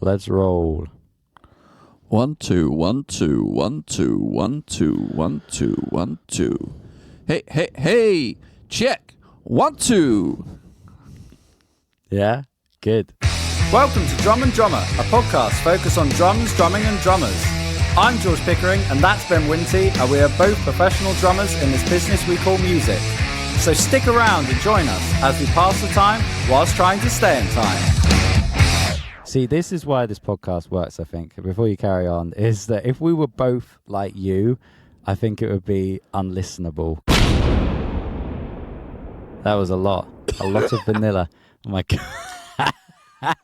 Let's roll. 1 2 1 2 1 2 1 2 1 2 1 2. Hey! Check. 1 2. Yeah, good. Welcome to Drum and Drummer, a podcast focused on drums, drumming and drummers. I'm George Pickering and that's Ben Winty, and we are both professional drummers in this business we call music. So stick around and join us as we pass the time whilst trying to stay in time. See, this is why this podcast works, I think, before you carry on, is that if we were both like you, I think it would be unlistenable. That was a lot of vanilla. Oh my God.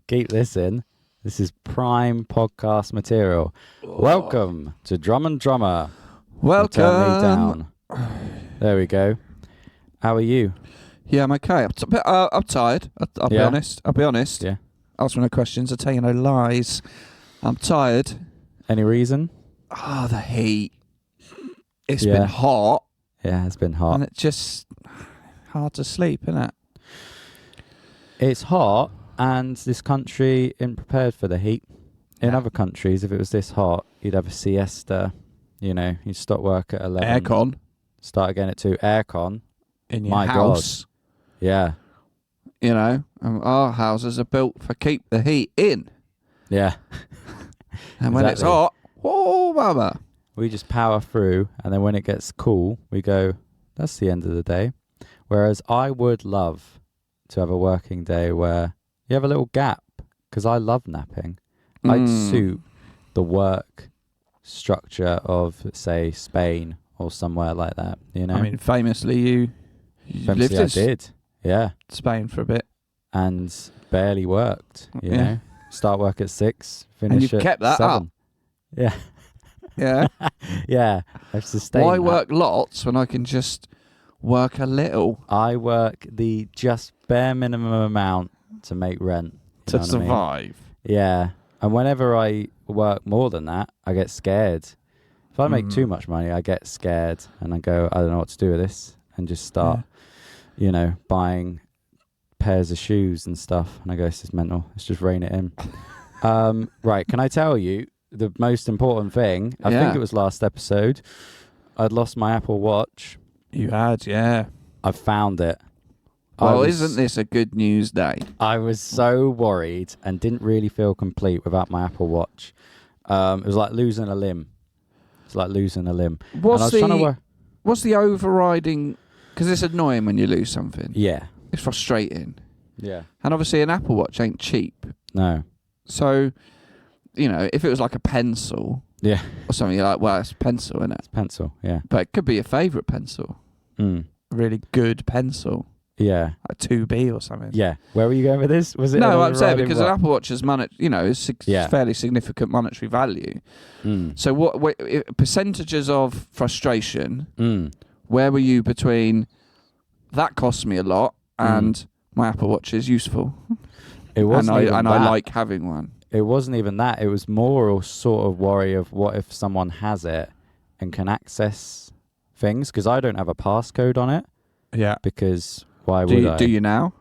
Keep this in. This is prime podcast material. Welcome to Drum and Drummer. Welcome. Turn me down. There we go. How are you? Yeah, I'm okay. I'm tired. I'll be honest. Yeah. Ask me no questions. I'll tell you no lies. I'm tired. Any reason? The heat. It's been hot. Yeah, it's been hot. And it's just hard to sleep, isn't it? It's hot, and this country isn't prepared for the heat. In other countries, if it was this hot, you'd have a siesta. You know, you'd stop work at 11. Aircon. Start again at 2. Aircon. In your house. God. Yeah. You know, our houses are built for keep the heat in. Yeah. And when it's hot, whoa, mama. We just power through, and then when it gets cool, we go, that's the end of the day. Whereas I would love to have a working day where you have a little gap, because I love napping. I'd suit the work structure of, say, Spain or somewhere like that, you know? I mean, famously, you lived I did. Yeah. Spain for a bit. And barely worked, you know? Start work at 6, finish and you've at kept that 7. up. Yeah. Yeah. Yeah. I've sustained Why that. work lots when I can just work a little? I work the just bare minimum amount to make rent. To survive. Yeah. And whenever I work more than that, I get scared. If I make too much money, I get scared and I go, I don't know what to do with this, and just start, you know, buying pairs of shoes and stuff. And I go, this is mental. Let's just rein it in. Right. Can I tell you the most important thing? I think it was last episode. I'd lost my Apple Watch. You had, yeah. I found it. Well, isn't this a good news day? I was so worried and didn't really feel complete without my Apple Watch. It was like losing a limb. What's the overriding... Because it's annoying when you lose something. Yeah. It's frustrating. Yeah. And obviously an Apple Watch ain't cheap. No. So, you know, if it was like a pencil... Yeah. Or something, you're like, well, it's a pencil, isn't it? It's pencil, yeah. But it could be your favourite pencil. A really good pencil. Yeah. Like 2B or something. Yeah. Where were you going with this? Was it? No, I'm saying because an Apple Watch is is Yeah. fairly significant monetary value. So what percentages of frustration, where were you between that costs me a lot and my Apple Watch is useful? It wasn't I like having one. It wasn't even that. It was more a sort of worry of what if someone has it and can access things, because I don't have a passcode on it. Yeah. Because why would I? Do you now?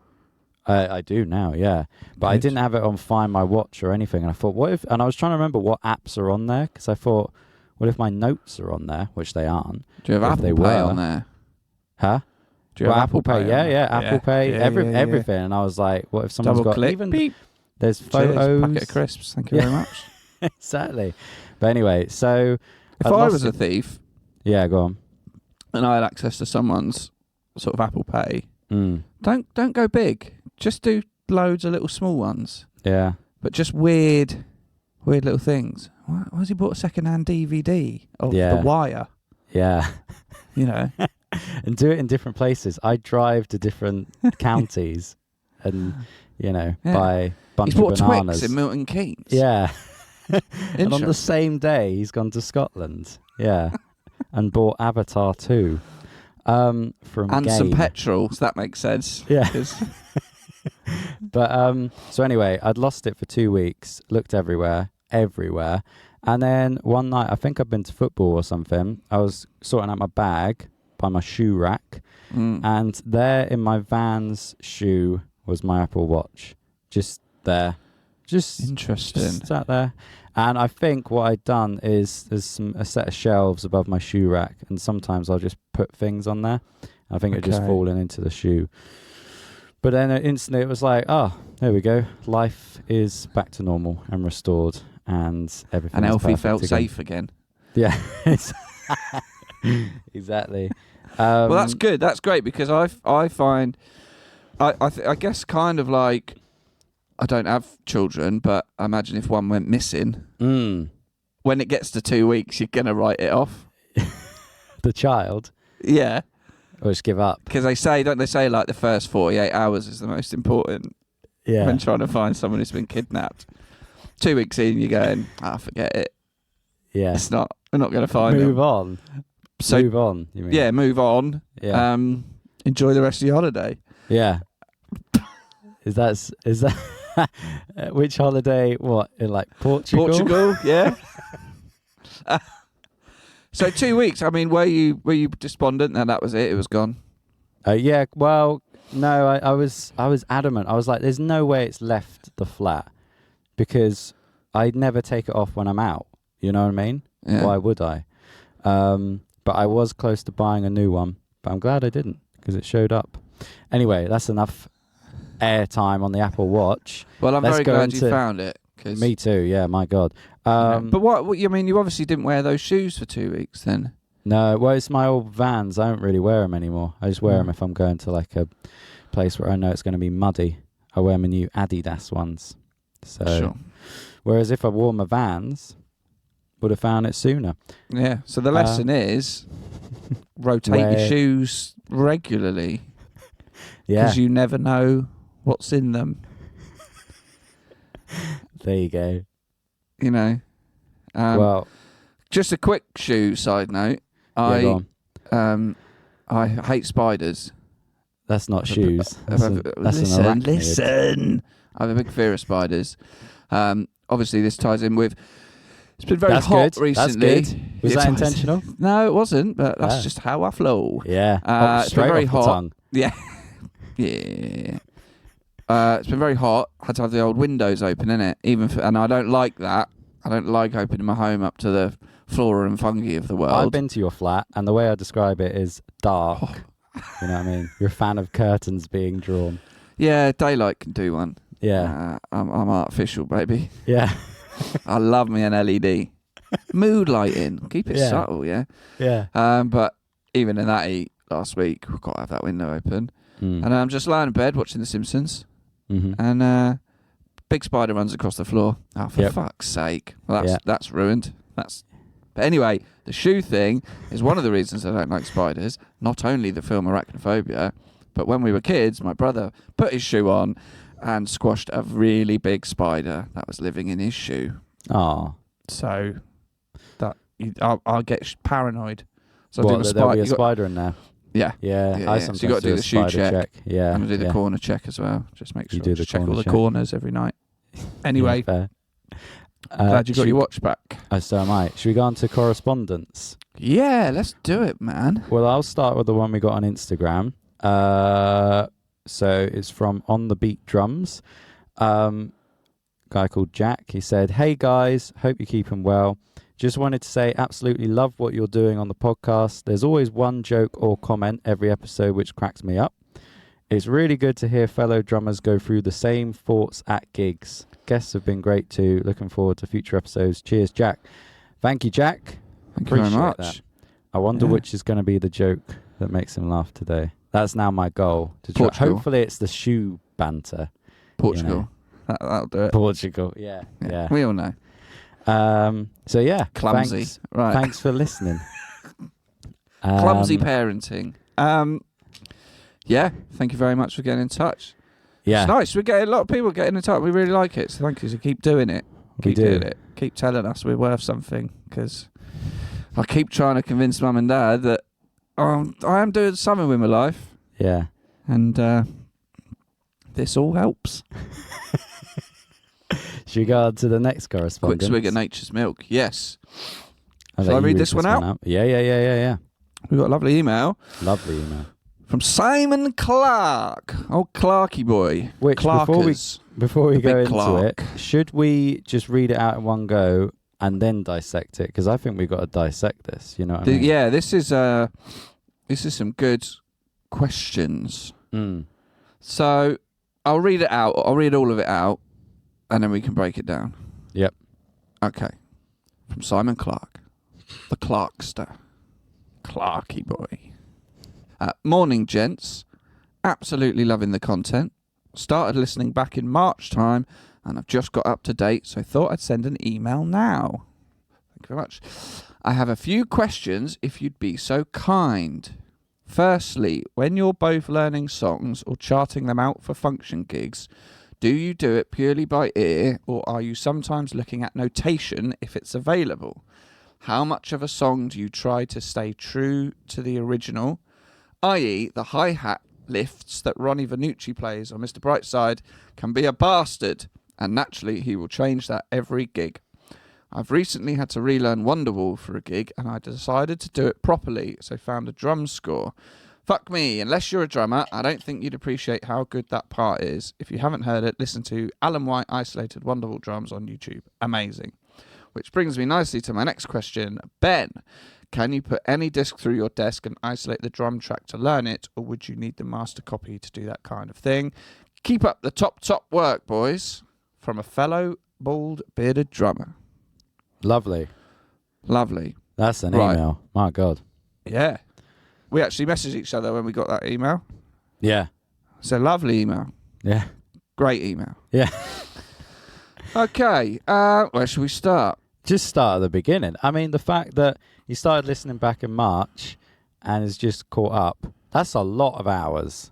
I do now, yeah. But I didn't have it on Find My Watch or anything. And I thought, what if... And I was trying to remember what apps are on there, because I thought, what if my notes are on there, which they aren't. Do you have Apple Pay on there? Huh? Do you have Apple Pay? Yeah, Apple Pay, everything. And I was like, what if someone's got... Click, even beep. There's Cheers, photos. packet of crisps. Thank you very much. Exactly. But anyway, so... If I was a thief... Yeah, go on. And I had access to someone's sort of Apple Pay, don't go big. Just do loads of little small ones. Yeah. But just weird little things. Why has he bought a second-hand DVD of The Wire? Yeah. You know. And do it in different places. I drive to different counties and, you know, buy a bunch of bananas. He's bought Twix in Milton Keynes. Yeah. And on the same day, he's gone to Scotland. Yeah. And bought Avatar 2 from and Game. some petrol, so that makes sense. Yeah. But so anyway, I'd lost it for 2 weeks, looked everywhere. And then one night, I think I'd been to football or something. I was sorting out my bag by my shoe rack, and there in my Vans shoe was my Apple Watch, just there, Just Interesting. Just sat there. And I think what I'd done is there's a set of shelves above my shoe rack, and sometimes I'll just put things on there. I think it just fallen into the shoe. But then instantly it was like, oh, there we go. Life is back to normal and restored, and everything. And is Elfie perfect felt again. safe again. Yeah, exactly. Well, that's good. That's great, because I find, I guess kind of like, I don't have children, but I imagine if one went missing, when it gets to 2 weeks, you're going to write it off. The child? Yeah. Or just give up? Because don't they say like the first 48 hours is the most important when trying to find someone who's been kidnapped. 2 weeks in, you're going, forget it. Yeah. We're not going to find them. Move on. So, move on, you mean? Yeah, move on. Yeah. Enjoy the rest of your holiday. Yeah. Is that which holiday? What, in like Portugal? Portugal, yeah. So 2 weeks. I mean, were you despondent? And that was it. It was gone. Yeah. Well, no. I was adamant. I was like, "There's no way it's left the flat," because I'd never take it off when I'm out. You know what I mean? Yeah. Why would I? But I was close to buying a new one. But I'm glad I didn't, because it showed up. Anyway, that's enough airtime on the Apple Watch. Well, I'm very glad you found it. Me too. Yeah. My God. But what you mean? You obviously didn't wear those shoes for 2 weeks, then? No, well, it's my old Vans. I don't really wear them anymore. I just wear them if I'm going to like a place where I know it's going to be muddy. I wear my new Adidas ones. So, sure. Whereas if I wore my Vans, would have found it sooner. Yeah. So the lesson is rotate your shoes regularly. Yeah. Because you never know what's in them. There you go. You know. Well, just a quick shoe side note. go on. I hate spiders. That's not shoes. That's an arachnid. Listen. I have a big fear of spiders. Obviously, this ties in with. It's been very hot recently. That's good. Was that intentional? No, it wasn't. But that's just how I flow. Yeah. It's been very hot. Tongue. Yeah. Yeah. It's been very hot. Had to have the old windows open, innit? And I don't like that. I don't like opening my home up to the flora and fungi of the world. I've been to your flat, and the way I describe it is dark. You know what I mean? You're a fan of curtains being drawn. Yeah, daylight can do one. Yeah. I'm artificial, baby. Yeah. I love me an LED. Mood lighting. Keep it subtle, yeah? Yeah. But even in that heat last week, we've got to have that window open. And I'm just lying in bed watching The Simpsons. And big spider runs across the floor. Oh, for fuck's sake. Well, that's ruined. But anyway, the shoe thing is one of the reasons I don't like spiders. Not only the film Arachnophobia, but when we were kids, my brother put his shoe on and squashed a really big spider that was living in his shoe. Oh. So I'll get paranoid. So there'll be a spider in there? Yeah. Yeah. So you got to do the shoe check. Yeah. I'm going to do the corner check as well. Just make sure you do the check all the check. corners every night. Anyway, fair. Glad you got your watch back. So am I. Should we go on to correspondence? Yeah, let's do it, man. Well, I'll start with the one we got on Instagram. So it's from On The Beat Drums. Guy called Jack. He said, "Hey guys, hope you're keeping well. Just wanted to say absolutely love what you're doing on the podcast. There's always one joke or comment every episode which cracks me up. It's really good to hear fellow drummers go through the same thoughts at gigs. Guests have been great too. Looking forward to future episodes. Cheers, Jack." Thank you, Jack. Thank you very much. That. I wonder which is going to be the joke that makes him laugh today. That's now my goal. To try. Hopefully it's the shoe banter. Portugal. You know. That'll do it. Portugal, yeah. We all know. So yeah, clumsy. Right. Thanks for listening. Clumsy parenting. Yeah. Thank you very much for getting in touch. Yeah, it's nice. We're getting a lot of people getting in touch. We really like it. So thank you. So keep doing it. Keep doing it. Keep telling us we're worth something, because I keep trying to convince Mum and Dad that I am doing something with my life. Yeah. And this all helps. Should we go on to the next correspondence? Quick swig of Nature's Milk. Yes. Shall I read this one out? Yeah. We got a lovely email. Lovely email. From Simon Clark. Oh, Clarky boy. Which, before we go into Clark. it, should we just read it out in one go and then dissect it? Because I think we've got to dissect this. You know what I mean? Yeah, this is some good questions. So I'll read it out. I'll read all of it out, and then we can break it down. Yep. Okay. From Simon Clark. The Clarkster. Clarky boy. Morning, gents. Absolutely loving the content. Started listening back in March time, and I've just got up to date, so thought I'd send an email now. Thank you very much. I have a few questions, if you'd be so kind. Firstly, when you're both learning songs or charting them out for function gigs, do you do it purely by ear, or are you sometimes looking at notation if it's available? How much of a song do you try to stay true to the original, i.e. the hi-hat lifts that Ronnie Vannucci plays on Mr. Brightside can be a bastard, and naturally he will change that every gig. I've recently had to relearn Wonderwall for a gig, and I decided to do it properly, so found a drum score. Fuck me, unless you're a drummer, I don't think you'd appreciate how good that part is. If you haven't heard it, listen to Alan White Isolated Wonderwall Drums on YouTube. Amazing. Which brings me nicely to my next question. Ben, can you put any disc through your desk and isolate the drum track to learn it, or would you need the master copy to do that kind of thing? Keep up the top work, boys. From a fellow bald bearded drummer. Lovely. Right. That's an email. My God. Yeah. We actually messaged each other when we got that email. Yeah. It's a lovely email. Yeah. Great email. Yeah. Okay. Where should we start? Just start at the beginning. I mean, the fact that he started listening back in March and is just caught up, that's a lot of hours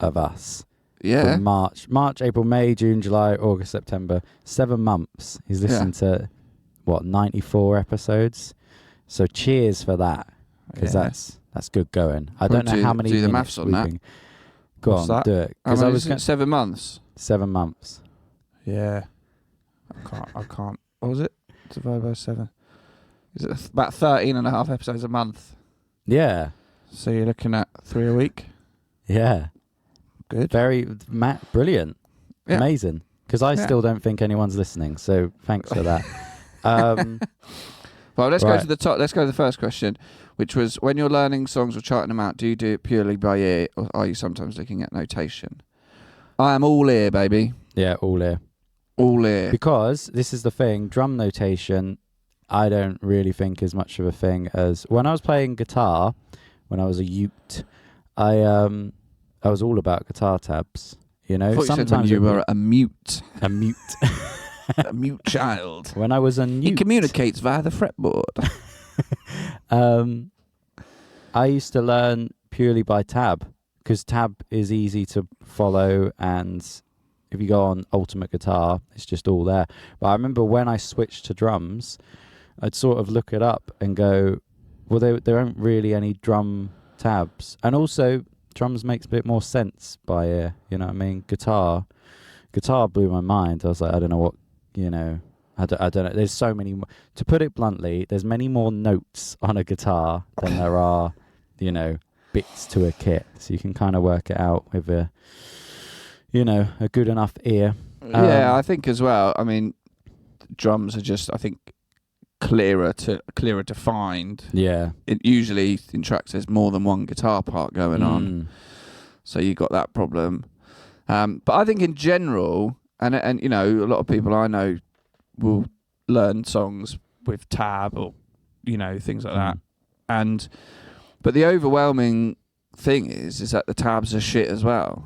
of us. Yeah. From March, April, May, June, July, August, September. 7 months. He's listened to, 94 episodes? So cheers for that. Because that's good going. I don't know how many do the maths on that. Go What's on, that? do it. Because I was 7 months. 7 months. Yeah. I can't. What was it? Divided by 7. Is it about 13 and a half episodes a month? Yeah. So you're looking at 3 a week? Yeah. Good. Brilliant. Yeah. Amazing. Because I still don't think anyone's listening. So thanks for that. Well, let's go to the top. Let's go to the first question, which was, when you're learning songs or charting them out, do you do it purely by ear, or are you sometimes looking at notation? I am all ear, baby. Yeah, all ear. All ear. Because this is the thing, drum notation, I don't really think is much of a thing as when I was playing guitar, when I was a youth, I was all about guitar tabs. You know, I thought sometimes you were a mute. A mute. A mute child. When I was a newt. He communicates via the fretboard. I used to learn purely by tab, because tab is easy to follow, and if you go on Ultimate Guitar, it's just all there. But I remember when I switched to drums, I'd sort of look it up and go, well, there aren't really any drum tabs. And also, drums makes a bit more sense by ear, you know what I mean? Guitar blew my mind. I was like, I don't know what, you know, I don't know. There's so many, to put it bluntly, there's many more notes on a guitar than there are, you know, bits to a kit. So you can kind of work it out with a, you know, a good enough ear. Yeah, I think as well. I mean, drums are just, I think, clearer defined. Yeah. Usually in tracks there's more than one guitar part going on. So you got that problem. But I think in general, and you know, a lot of people I know will learn songs with tab or, you know, things like that. But the overwhelming thing is that the tabs are shit as well.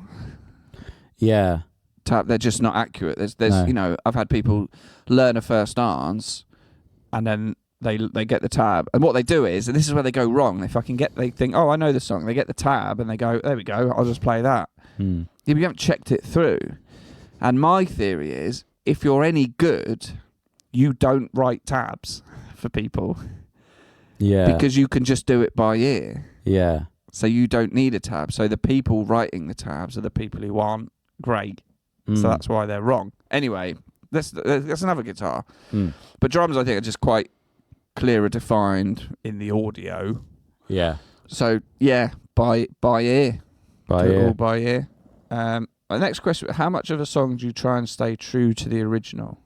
Yeah. They're just not accurate. There's No. You know, I've had people learn a first dance and then they get the tab, and what they do is, and this is where they go wrong, they think, oh, I know the song, they get the tab and they go, there we go, I'll just play that. If you haven't checked it through. And my theory is, if you're any good, you don't write tabs for people. Yeah. Because you can just do it by ear. Yeah. So you don't need a tab. So the people writing the tabs are the people who aren't great. So that's why they're wrong. Anyway, that's another guitar. But drums, I think, are just quite clearer defined in the audio. Yeah. So, yeah, by ear. By do it ear. all by ear. The next question: how much of a song do you try and stay true to the original?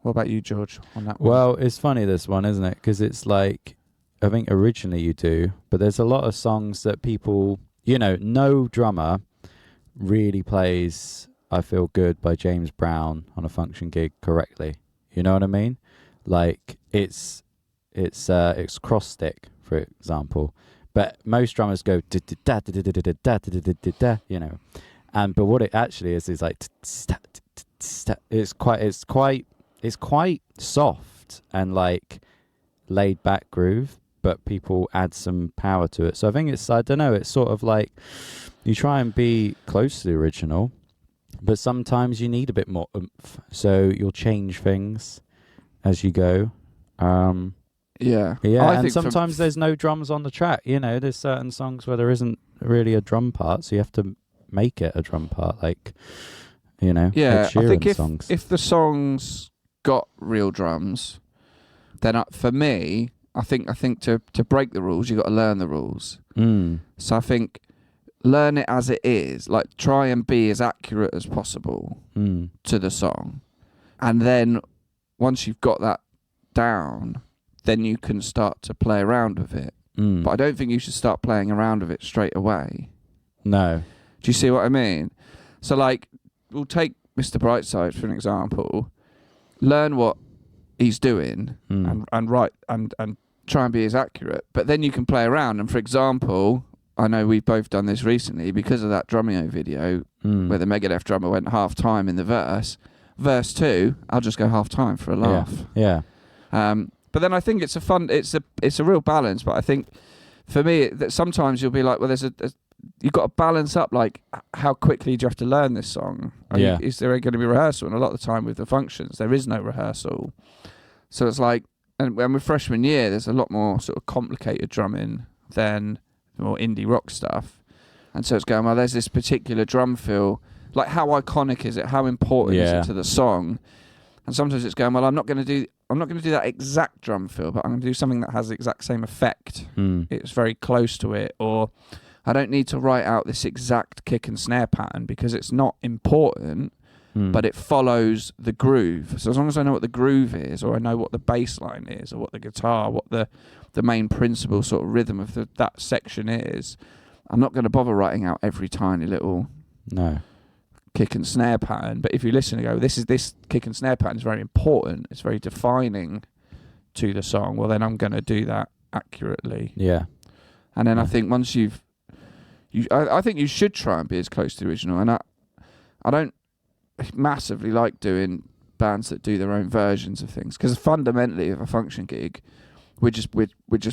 What about you, George, on that one? Well, it's funny, this one, isn't it? Because it's like, I think originally you do, but there's a lot of songs that people, no drummer really plays I Feel Good by James Brown on a function gig correctly. You know what I mean? Like, it's cross stick, for example. But most drummers go da da da da da da da da da, but what it actually is like it's quite soft and like laid back groove, but people add some power to it. So I think it's sort of like you try and be close to the original, but sometimes you need a bit more oomph. So you'll change things as you go. Yeah. And sometimes there's no drums on the track. There's certain songs where there isn't really a drum part, so you have to make it a drum part, like, Yeah, Ed Sheeran I think songs. if the songs got real drums, then for me, I think to break the rules, you got to learn the rules. So I think learn it as it is, like try and be as accurate as possible to the song, and then once you've got that down, then you can start to play around with it. But I don't think you should start playing around with it straight away. No. Do you see what I mean? So like, we'll take Mr. Brightside for an example. Learn what he's doing and write and try and be as accurate. But then you can play around. And for example, I know we've both done this recently because of that Drumeo video where the Megadeth drummer went half time in the verse. Verse 2, I'll just go half time for a laugh. Yeah. But then I think it's a real balance. But I think for me that sometimes you'll be like, well, you've got to balance up, like how quickly do you have to learn this song? Is there going to be rehearsal? And a lot of the time with the functions, there is no rehearsal. So it's like, and when we're freshman year, there's a lot more sort of complicated drumming than more indie rock stuff. And so it's going, well, there's this particular drum fill. Like, how iconic is it? How important is it to the song? And sometimes it's going, well, I'm not going to do that exact drum fill, but I'm going to do something that has the exact same effect. It's very close to it. Or I don't need to write out this exact kick and snare pattern because it's not important, but it follows the groove. So as long as I know what the groove is, or I know what the bass line is, or what the guitar, what the main principle sort of rhythm of that section is, I'm not going to bother writing out every tiny little kick and snare pattern. But if you listen and go, this kick and snare pattern is very important, it's very defining to the song, well then I'm going to do that accurately. Yeah. And then I think once I think you should try and be as close to the original. And I don't massively like doing bands that do their own versions of things, because fundamentally of a function gig, we're just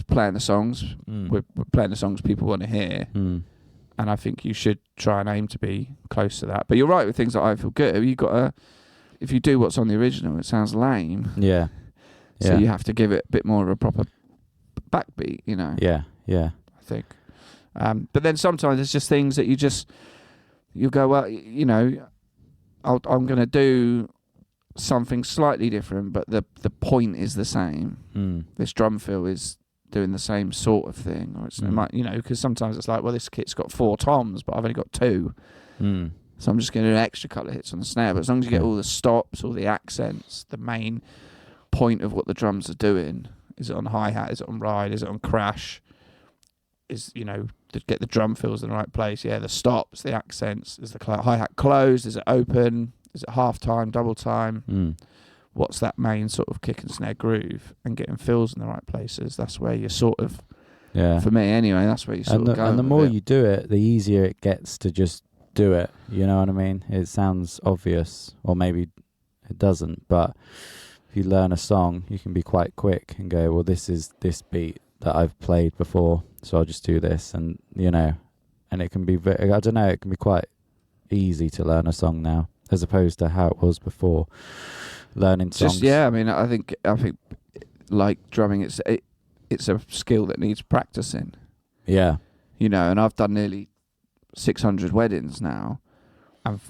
playing the songs. We're playing the songs people want to hear. And I think you should try and aim to be close to that. But you're right with things like I Feel Good. If you do what's on the original, it sounds lame. Yeah. So you have to give it a bit more of a proper backbeat, Yeah. I think. But then sometimes there's just things that you go, well, I'm going to do something slightly different, but the point is the same. This drum fill is doing the same sort of thing, or it might, because sometimes it's like, well, this kit's got 4 toms, but I've only got 2. So I'm just going to do an extra couple of hits on the snare. But as long as you get all the stops, all the accents, the main point of what the drums are doing, is it on hi-hat, is it on ride, is it on crash, is, to get the drum fills in the right place. Yeah, the stops, the accents, is the hi-hat closed, is it open, is it half time, double time? What's that main sort of kick and snare groove, and getting fills in the right places. That's where you sort of, for me anyway, that's where you sort of go. And the more you do it, the easier it gets to just do it. You know what I mean? It sounds obvious, or maybe it doesn't, but if you learn a song, you can be quite quick and go, well, this is this beat that I've played before, so I'll just do this. And, and it can be, I don't know, it can be quite easy to learn a song now, as opposed to how it was before. Learning songs. I think like drumming, it's a skill that needs practicing. Yeah. And I've done nearly 600 weddings now, and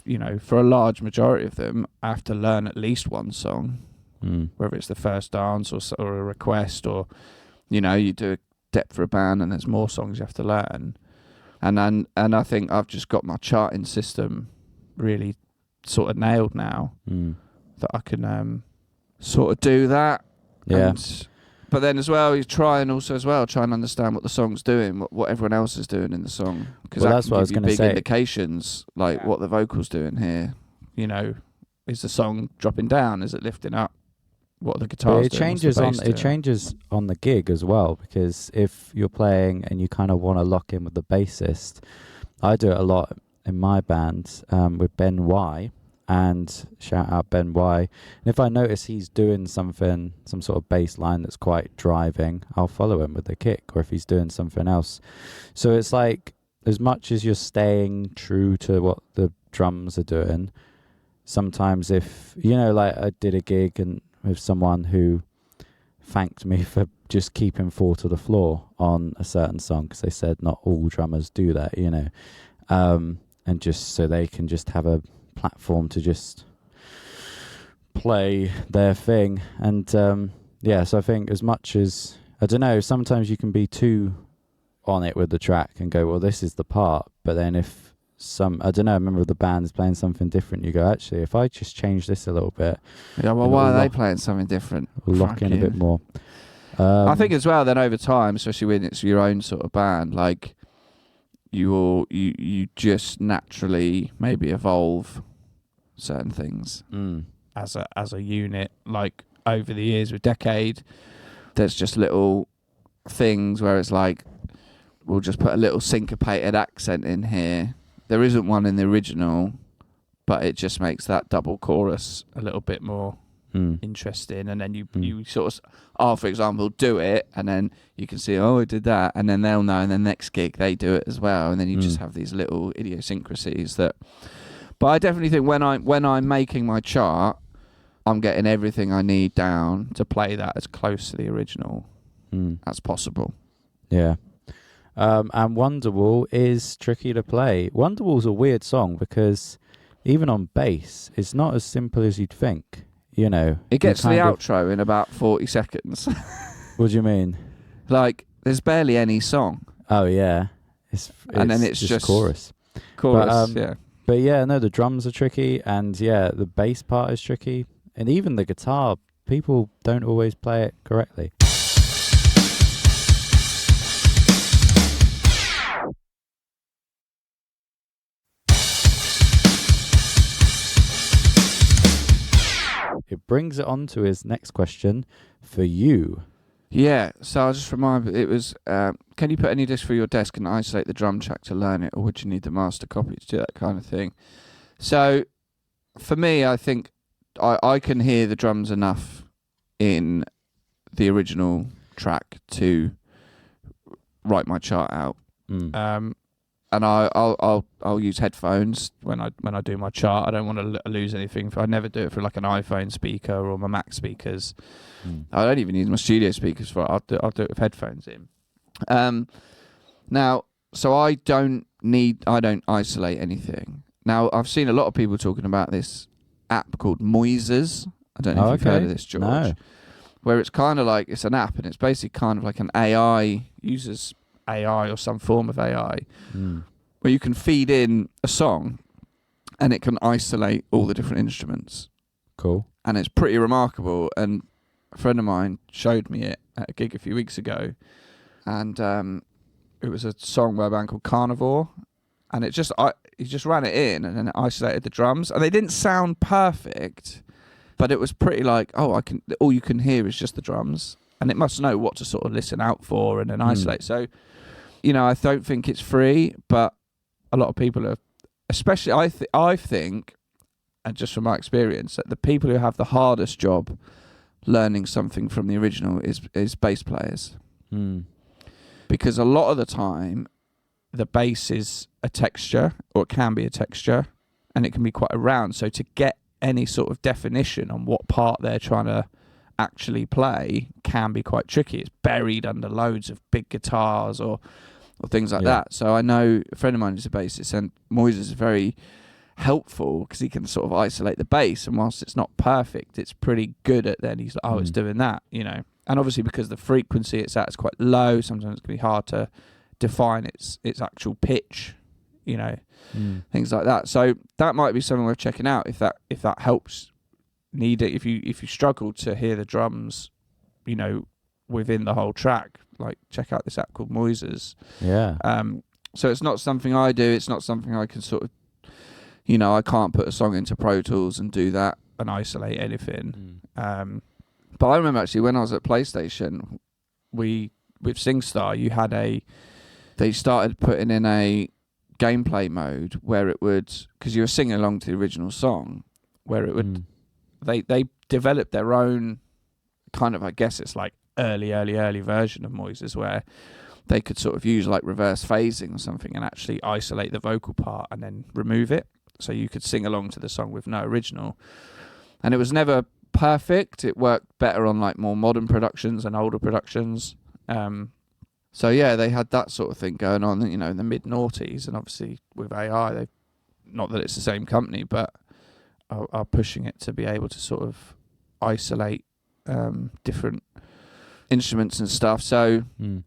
for a large majority of them, I have to learn at least one song, whether it's the first dance or a request, or you do a depth for a band and there's more songs you have to learn. And I think I've just got my charting system really sort of nailed now, that I can sort of do that. Yeah. But then as well, you try and understand what the song's doing, what everyone else is doing in the song, because Well, that that's can what I give was you gonna big say. indications, like what the vocal's doing here. You know, is the song dropping down? Is it lifting up? What are the guitars It doing? changes on the gig as well, because if you're playing and you kind of want to lock in with the bassist, I do it a lot in my band with Ben Y, and shout out Ben Y. And if I notice he's doing some sort of bass line that's quite driving, I'll follow him with the kick, or if he's doing something else. So it's like, as much as you're staying true to what the drums are doing, sometimes if, you know, like I did a gig and with someone who thanked me for just keeping 4 to the floor on a certain song, because they said not all drummers do that, you know, and just so they can just have a platform to just play their thing. And so I think, as much as, I don't know, sometimes you can be too on it with the track and go, well, this is the part, but then if a member of the band is playing something different, you go, actually, if I just change this a little bit, yeah, well, why are they playing something different? Lock in a bit more. I think as well, then over time, especially when it's your own sort of band, like you just naturally maybe evolve certain things as a unit. Like over the years, with Decade, there's just little things where it's like, we'll just put a little syncopated accent in here. There isn't one in the original, but it just makes that double chorus a little bit more interesting. And then you sort of, for example, do it, and then you can see, oh, I did that, and then they'll know, and then next gig they do it as well, and then you just have these little idiosyncrasies that. But I definitely think when I'm making my chart, I'm getting everything I need down to play that as close to the original as possible. Yeah. And Wonderwall is tricky to play. Wonderwall's a weird song because even on bass, it's not as simple as you'd think. You know, it gets to the outro in about 40 seconds. What do you mean? Like, there's barely any song. Oh yeah, and then it's just chorus. Chorus, yeah. But yeah, no, the drums are tricky, and yeah, the bass part is tricky, and even the guitar, people don't always play it correctly. It brings it on to his next question for you. Yeah, so I'll just remind you, it was, can you put any disc through your desk and isolate the drum track to learn it, or would you need the master copy to do that kind of thing? So, for me, I think I can hear the drums enough in the original track to write my chart out. And I'll use headphones when I do my chart. I don't want to lose anything. I never do it for like an iPhone speaker or my Mac speakers. I don't even use my studio speakers for it. I'll do it with headphones in. Now, so I don't isolate anything. Now, I've seen a lot of people talking about this app called Moises. I don't know if you've heard of this, George. No. Where it's kind of like, it's an app, and it's basically kind of like an AI, uses AI or some form of AI, where you can feed in a song and it can isolate all the different instruments. Cool. And it's pretty remarkable. And a friend of mine showed me it at a gig a few weeks ago, and it was a song by a band called Carnivore, and he just ran it in and then it isolated the drums, and they didn't sound perfect, but it was pretty like, all you can hear is just the drums, and it must know what to sort of listen out for and then isolate. So, you know, I don't think it's free, but a lot of people are, especially I think, and just from my experience, that the people who have the hardest job learning something from the original is bass players. Because a lot of the time, the bass is a texture, or it can be a texture, and it can be quite around. So to get any sort of definition on what part they're trying to actually play can be quite tricky. It's buried under loads of big guitars or things like that. So I know a friend of mine is a bassist, and Moises is very helpful because he can sort of isolate the bass, and whilst it's not perfect, it's pretty good at then. He's like, it's doing that, you know. And obviously because the frequency it's at is quite low, sometimes it can be hard to define its actual pitch, things like that. So that might be something worth checking out if that helps. If you struggle to hear the drums, within the whole track, like check out this app called Moises. Yeah. So it's not something I do. It's not something I can sort of, I can't put a song into Pro Tools and do that and isolate anything. But I remember actually when I was at PlayStation, with SingStar, they started putting in a gameplay mode where it would, because you were singing along to the original song, where it would, they developed their own kind of, I guess it's like early version of Moises, where they could sort of use like reverse phasing or something and actually isolate the vocal part and then remove it. So you could sing along to the song with no original. And it was never perfect. It worked better on like more modern productions and older productions. So yeah, they had that sort of thing going on, in the mid-noughties. And obviously with AI, not that it's the same company, but are pushing it to be able to sort of isolate different instruments and stuff. So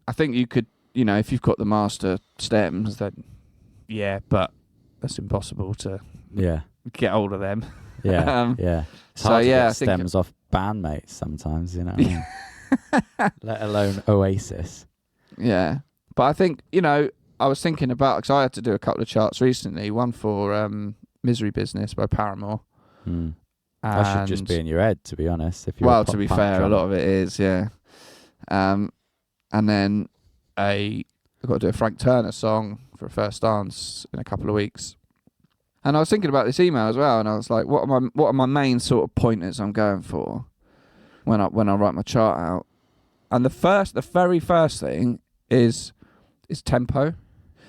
I think you could, if you've got the master stems, then yeah, but that's impossible to get hold of them. Yeah, yeah. It's hard to get stems off bandmates sometimes, let alone Oasis. Yeah, but I think, I was thinking about, because I had to do a couple of charts recently, one for Misery Business by Paramore. That should just be in your head, to be honest. To be fair, a lot of it is, yeah. And then I've got to do a Frank Turner song for a First Dance in a couple of weeks. And I was thinking about this email as well, and I was like, what are my main sort of pointers I'm going for when I write my chart out? And the very first thing is tempo.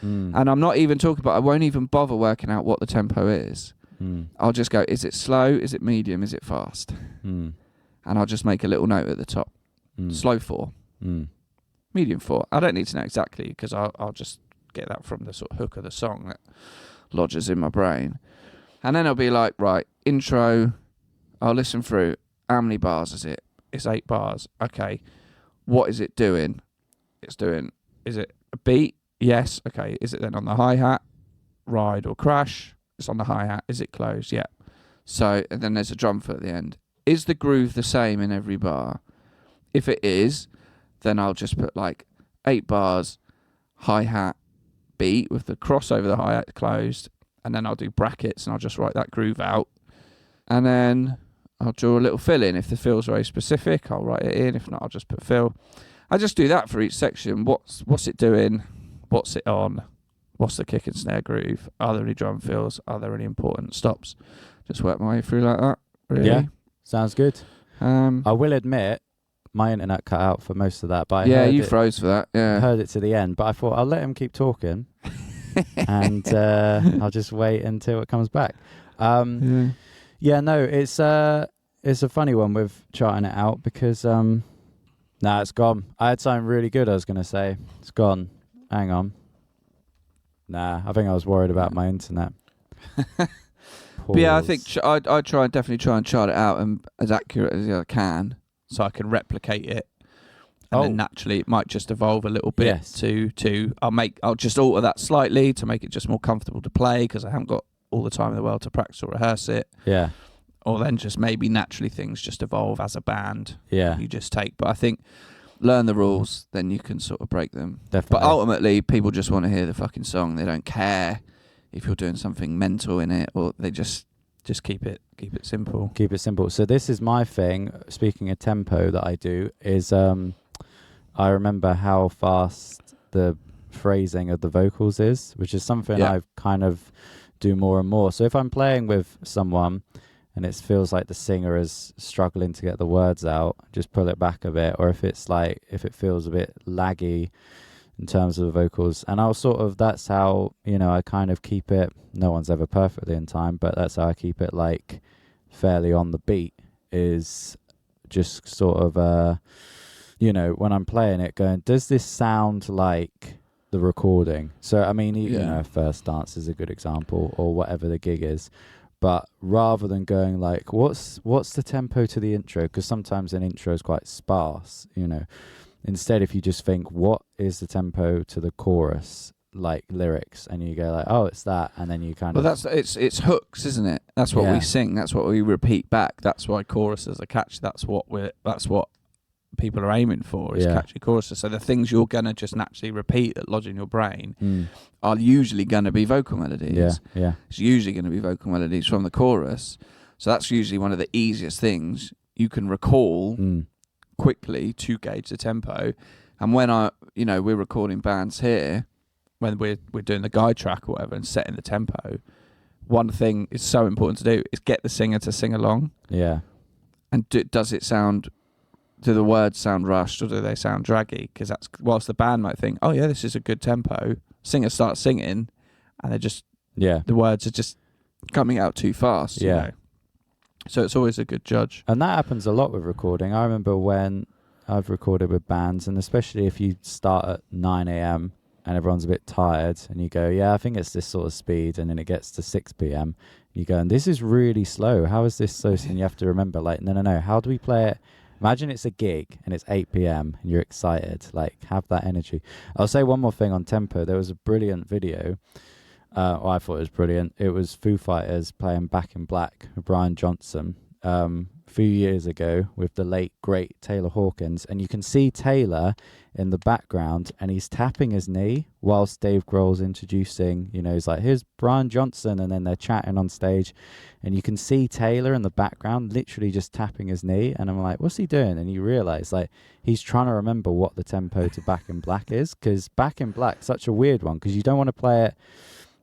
And I'm not even talking about, I won't even bother working out what the tempo is. I'll just go, is it slow? Is it medium? Is it fast? And I'll just make a little note at the top. Slow 4. Medium 4. I don't need to know exactly, because I'll just get that from the sort of hook of the song that lodges in my brain. And then I'll be like, right, intro, I'll listen through. How many bars is it? It's 8 bars. Okay. What is it doing? Is it a beat? Yes. Okay. Is it then on the hi-hat? Ride or crash? It's on the hi-hat. Is it closed? Yeah. So, and then there's a drum fill at the end. Is the groove the same in every bar? If it is, then I'll just put like 8 bars, hi-hat, beat with the cross over the hi-hat closed, and then I'll do brackets and I'll just write that groove out. And then I'll draw a little fill in. If the fill's very specific, I'll write it in. If not, I'll just put fill. I just do that for each section. What's it doing? What's it on? What's the kick and snare groove? Are there any drum fills? Are there any important stops? Just work my way through like that, really. Yeah, sounds good. I will admit, my internet cut out for most of that. But you froze for that. Yeah, I heard it to the end, but I thought I'll let him keep talking, and I'll just wait until it comes back. Yeah, no, it's a funny one with charting it out because it's gone. I had something really good I was going to say. It's gone. Hang on. I think I was worried about my internet. But yeah, I think I definitely try and chart it out and as accurate as I can, so I can replicate it. And then naturally it might just evolve a little bit to I'll just alter that slightly to make it just more comfortable to play, because I haven't got all the time in the world to practice or rehearse it. Yeah. Or then just maybe naturally things just evolve as a band. Yeah. You just take. But I think learn the rules, then you can sort of break them. Definitely. But ultimately, people just want to hear the fucking song. They don't care if you're doing something mental in it, or they just keep it simple. Keep it simple. So this is my thing. Speaking of tempo, that I do is I remember how fast the phrasing of the vocals is, which is something I've kind of do more and more. So if I'm playing with someone and it feels like the singer is struggling to get the words out, just pull it back a bit. Or if it feels a bit laggy in terms of the vocals, and that's how, I kind of keep it. No one's ever perfectly in time, but that's how I keep it like fairly on the beat, is just sort of, when I'm playing it going, does this sound like the recording? So, I mean, First Dance is a good example, or whatever the gig is. But rather than going like, what's the tempo to the intro? Because sometimes an intro is quite sparse, Instead, if you just think, what is the tempo to the chorus, like lyrics, and you go like, oh, it's that, and then you kind of... Well, it's hooks, isn't it? That's what we sing. That's what we repeat back. That's why choruses are catchy. That's what people are aiming for, is catchy choruses. So the things you're gonna just naturally repeat that lodge in your brain are usually gonna be vocal melodies. Yeah. It's usually gonna be vocal melodies from the chorus. So that's usually one of the easiest things you can recall quickly to gauge the tempo. And when we're recording bands here, when we're doing the guide track or whatever and setting the tempo, one thing is so important to do is get the singer to sing along. Yeah. And do the words sound rushed or do they sound draggy? Because that's, whilst the band might think, oh yeah, this is a good tempo, singer starts singing and the words are just coming out too fast. You know? So it's always a good judge. And that happens a lot with recording. I remember when I've recorded with bands, and especially if you start at 9 a.m. and everyone's a bit tired, and you go, yeah, I think it's this sort of speed, and then it gets to 6 p.m. You go, and this is really slow. How is this so? And you have to remember, like, no. How do we play it? Imagine it's a gig and it's 8 p.m. and you're excited. Like, have that energy. I'll say one more thing on tempo. There was a brilliant video. I thought it was brilliant. It was Foo Fighters playing Back in Black with Brian Johnson a few years ago with the late, great Taylor Hawkins. And you can see Taylor in the background and he's tapping his knee whilst Dave Grohl's introducing, he's like, here's Brian Johnson. And then they're chatting on stage. And you can see Taylor in the background literally just tapping his knee. And I'm like, what's he doing? And you realise, like, he's trying to remember what the tempo to Back in Black is. Because Back in Black, such a weird one, because you don't want to play it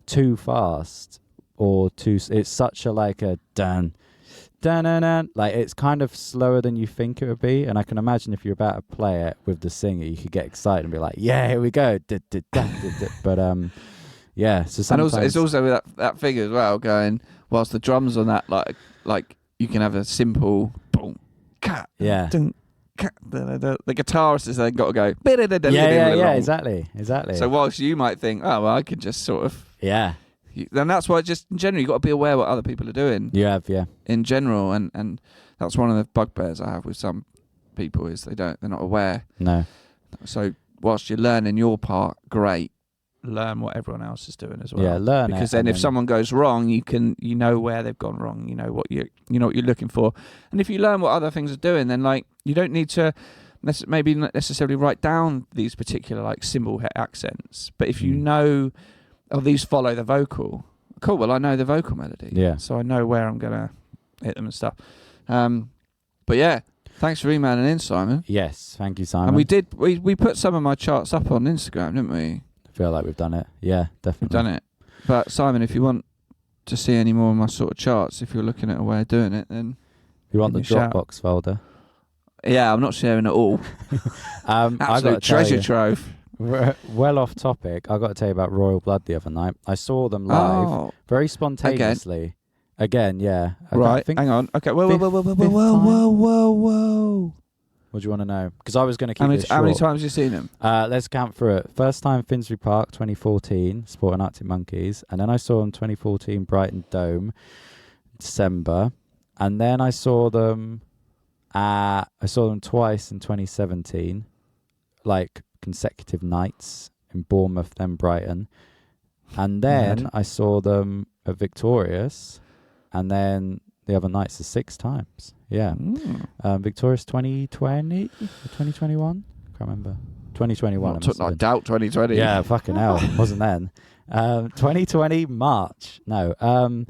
too fast or too... It's such a, like, a dun, dun, dun, dun. Like, it's kind of slower than you think it would be. And I can imagine if you're about to play it with the singer, you could get excited and be like, yeah, here we go. But, yeah. So sometimes... And it's also that thing as well, going... Whilst the drums on that, like you can have a simple boom, cat, dun, cat, the guitarist has then got to go. Yeah, exactly. So whilst you might think, oh, well, I could just sort of, then that's why just in general you got to be aware what other people are doing. In general, and that's one of the bugbears I have with some people is they're not aware. No. So whilst you're learning your part, great. Learn what everyone else is doing as well. Yeah, learn it. Because then if someone goes wrong, you know where they've gone wrong. You know what you're looking for. And if you learn what other things are doing, then like you don't need to maybe not necessarily write down these particular like symbol accents. But if you know, these follow the vocal. Cool. Well, I know the vocal melody. Yeah. So I know where I'm gonna hit them and stuff. But yeah. Thanks for emailing in, Simon. Yes, thank you, Simon. And we put some of my charts up on Instagram, didn't we? I feel like we've done it. Yeah, definitely. We've done it. But Simon, if you want to see any more of my sort of charts, if you're looking at a way of doing it, then you want the Dropbox folder? Yeah, I'm not sharing it all. Absolute treasure trove. Well off topic. I got to tell you about Royal Blood the other night. I saw them live very spontaneously. Again, yeah. Right. Hang on. Okay. Whoa. What do you want to know? Because I was going to keep this short. How many times have you seen them? Let's count through it. First time Finsbury Park, 2014, supporting Arctic Monkeys. And then I saw them 2014 Brighton Dome, December. And then I saw them twice in 2017, like consecutive nights in Bournemouth, then Brighton. And then I saw them at Victorious. And then the other nights are 6 times. Yeah. Victorious 2020 or 2021? Can't remember. 2021. I doubt 2020. Yeah, fucking hell. Wasn't then. 2020 March. No.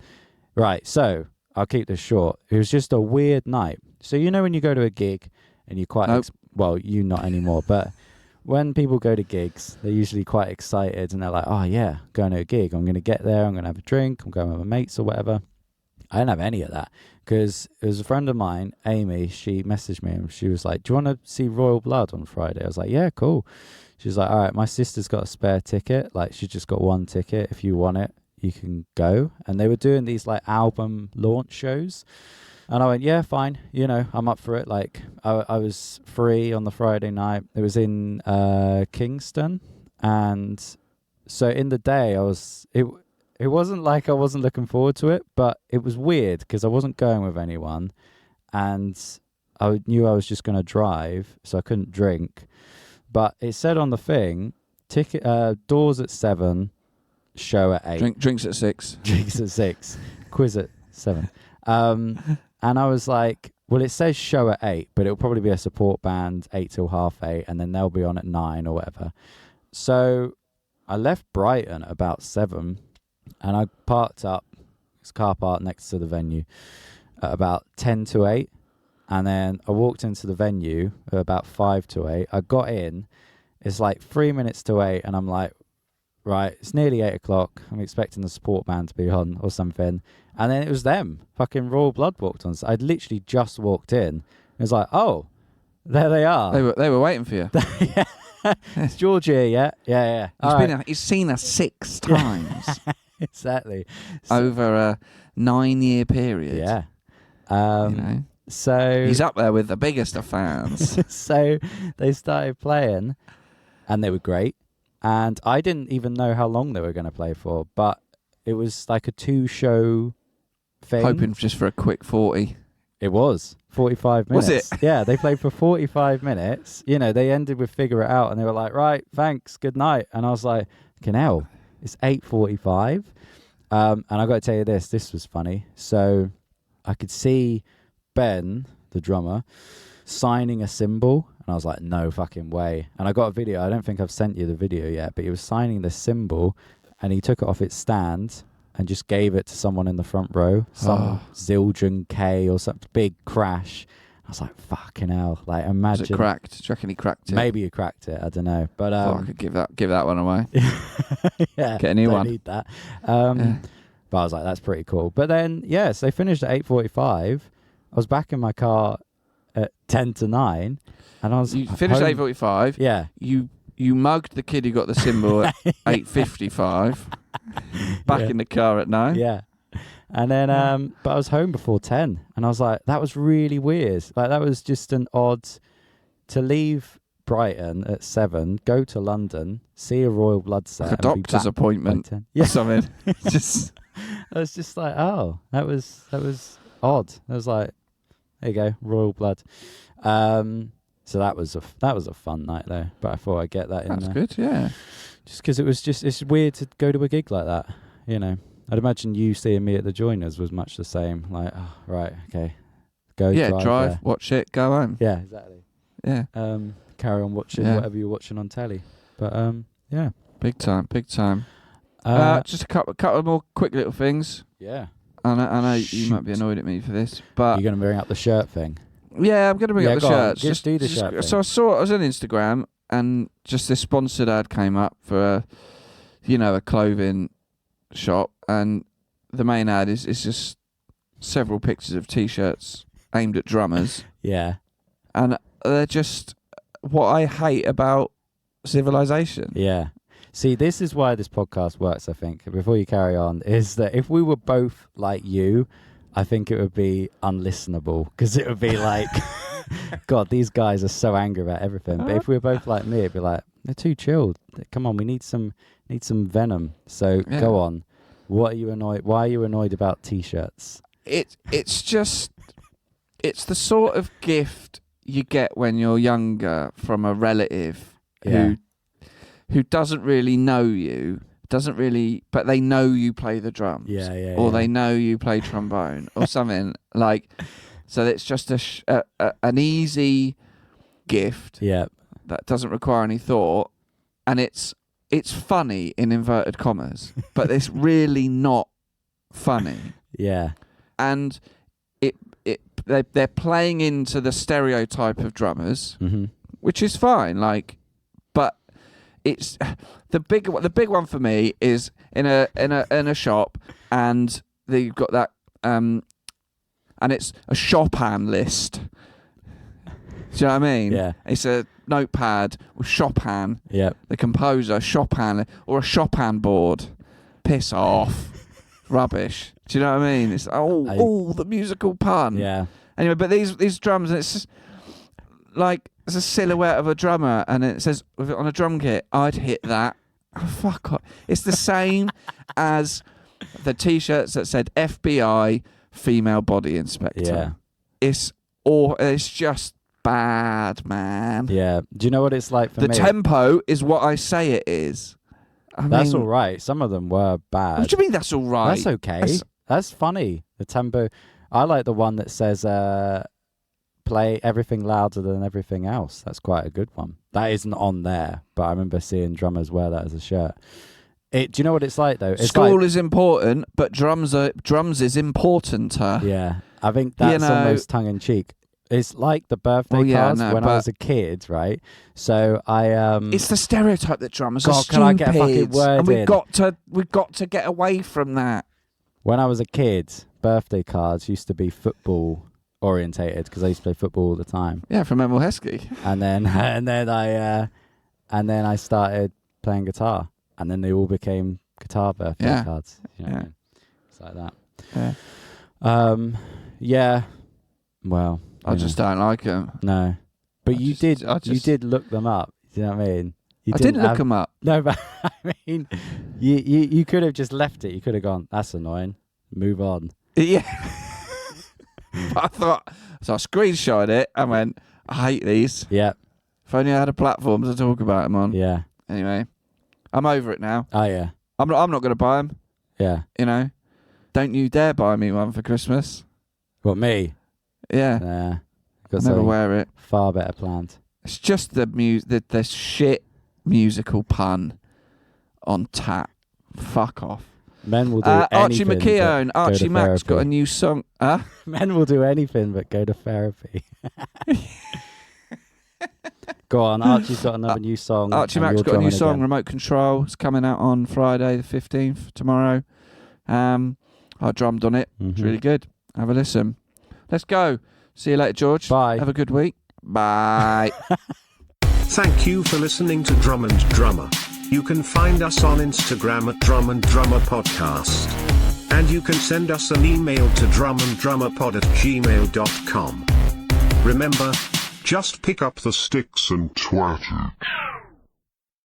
Right. So I'll keep this short. It was just a weird night. So when you go to a gig and you're quite you not anymore, but when people go to gigs, they're usually quite excited and they're like, oh yeah, going to a gig. I'm going to get there. I'm going to have a drink. I'm going with my mates or whatever. I didn't have any of that because it was a friend of mine, Amy. She messaged me and she was like, do you want to see Royal Blood on Friday? I was like, yeah, cool. She was like, all right, my sister's got a spare ticket. Like, she's just got one ticket. If you want it, you can go. And they were doing these like album launch shows. And I went, yeah, fine. I'm up for it. Like, I was free on the Friday night. It was in Kingston. And so in the day, it wasn't like I wasn't looking forward to it, but it was weird because I wasn't going with anyone and I knew I was just going to drive, so I couldn't drink. But it said on the thing, ticket doors at 7, show at 8. Drinks at 6. Drinks at 6, quiz at 7. And I was like, well, it says show at 8, but it'll probably be a support band 8 till 8:30, and then they'll be on at 9 or whatever. So I left Brighton at about 7, and I parked up, this car park next to the venue, at about 10 to 8. And then I walked into the venue at about 5 to 8. I got in, it's like 3 minutes to 8, and I'm like, right, it's nearly 8 o'clock. I'm expecting the support band to be on or something. And then it was them. Fucking Royal Blood walked on. So I'd literally just walked in. It was like, oh, there they are. They were waiting for you. Yeah. It's George here, yeah? Yeah. He's seen us 6 times. Exactly. Over a 9-year period. Yeah. You know? So he's up there with the biggest of fans. So they started playing, and they were great. And I didn't even know how long they were going to play for, but it was like a 2-show thing. Hoping just for a quick 40. It was 45 minutes. Was it? Yeah, they played for 45 minutes. You know, they ended with Figure It Out, and they were like, right, thanks, good night. And I was like, hell, it's 8:45. And I got to tell you this was funny. So I could see Ben, the drummer, signing a cymbal, and I was like, no fucking way. And I got a video. I don't think I've sent you the video yet, but he was signing the cymbal, and he took it off its stand and just gave it to someone in the front row, some Zildjian K or some big crash. I was like, fucking hell. Like, imagine. Was it cracked? Do you reckon he cracked it? Maybe he cracked it. I don't know. But I could give that one away. Yeah, get a new one. Need that. But I was like, that's pretty cool. But then, yes, they finished at 8:45. I was back in my car at 10 to 9, and I was. You finished at 8:45. Yeah. You mugged the kid who got the cymbal at 8:55. Back in the car at 9. Yeah. And then, but I was home before 10, and I was like, that was really weird. Like, that was just an odd to leave Brighton at 7, go to London, see a Royal Blood set, like a doctor's appointment. Yeah. Something. Just. I was just like, oh, that was odd. I was like, there you go, Royal Blood. So that was a fun night though. But I thought I'd get that in That's there. good, yeah. Just because it's weird to go to a gig like that, you know. I'd imagine you seeing me at the Joiners was much the same. Like, oh, right, okay, drive there. Watch it, go home. Yeah, exactly. Yeah. Carry on watching whatever you're watching on telly. But yeah, big time. Just a couple of more quick little things. Yeah. I know you might be annoyed at me for this, but you're going to bring up the shirt thing. Yeah, I'm going to bring up the shirts. Just do the shirt thing. So I was on Instagram, and just this sponsored ad came up for a clothing shop, and the main ad is just several pictures of T-shirts aimed at drummers. Yeah. And they're just what I hate about civilization. Yeah. See, this is why this podcast works, I think, before you carry on, is that if we were both like you, I think it would be unlistenable, because it would be like, God, these guys are so angry about everything. But if we were both like me, it'd be like, they're too chilled. Come on, we need some venom. So go on. What are you annoyed? Why are you annoyed about T-shirts? It's just, it's the sort of gift you get when you're younger from a relative who doesn't really know you, but they know you play the drums. Or they know you play trombone or something like. So it's just an easy gift that doesn't require any thought, and it's funny in inverted commas, but it's really not funny. Yeah. And they're playing into the stereotype of drummers, which is fine. Like, but it's the big one for me is in a shop, and they've got that and it's a Chopin list. Do you know what I mean? Yeah. It's a notepad with Chopin. Yeah. The composer, Chopin, or a Chopin board. Piss off. Rubbish. Do you know what I mean? It's the musical pun. Yeah. Anyway, but these drums, and it's just like it's a silhouette of a drummer, and it says on a drum kit, I'd hit that. Oh, fuck off. It's the same as the T-shirts that said FBI female body inspector. Yeah. It's just bad, man. Yeah. Do you know what it's like for The me? tempo is what I say it is. That's all right. Some of them were bad. What do you mean that's all right? That's okay. That's funny. The tempo. I like the one that says play everything louder than everything else. That's quite a good one. That isn't on there, but I remember seeing drummers wear that as a shirt. Do you know what it's like though? It's School is important, but drums is importanter. Yeah, I think that's almost tongue in cheek. It's like the birthday cards when I was a kid, right? So it's the stereotype that drummers are stupid. Can I get a fucking word and in? we've got to get away from that. When I was a kid, birthday cards used to be football orientated because I used to play football all the time. Yeah, from Emil Heskey. And then I started playing guitar, and then they all became guitar birthday cards. You know what I mean? It's like that. Yeah. Yeah. Well, I just don't like them. No, but you did look them up. Do you know what I mean? I didn't look them up. No, but I mean, you could have just left it. You could have gone, that's annoying. Move on. Yeah. But I thought, so I screenshot it and went, I hate these. Yeah. If only I had a platform to talk about them on. Yeah. Anyway, I'm over it now. Oh yeah. I'm not going to buy them. Yeah. You know, don't you dare buy me one for Christmas. What, me? Yeah. Nah. I'll never wear it. Far better planned. It's just the shit musical pun on tap. Fuck off. Men will do Archie anything. McKeown, Archie Mack's got a new song. Men will do anything but go to therapy. Go on, Archie's got another new song. Archie Mack's got a new song, Remote Control. It's coming out on Friday the 15th, tomorrow. I drummed on it. It's really good. Have a listen. Let's go. See you later, George. Bye. Have a good week. Bye. Thank you for listening to Drum and Drummer. You can find us on Instagram at Drum and Drummer Podcast. And you can send us an email to drumanddrummerpod@gmail.com. Remember, just pick up the sticks and twat it.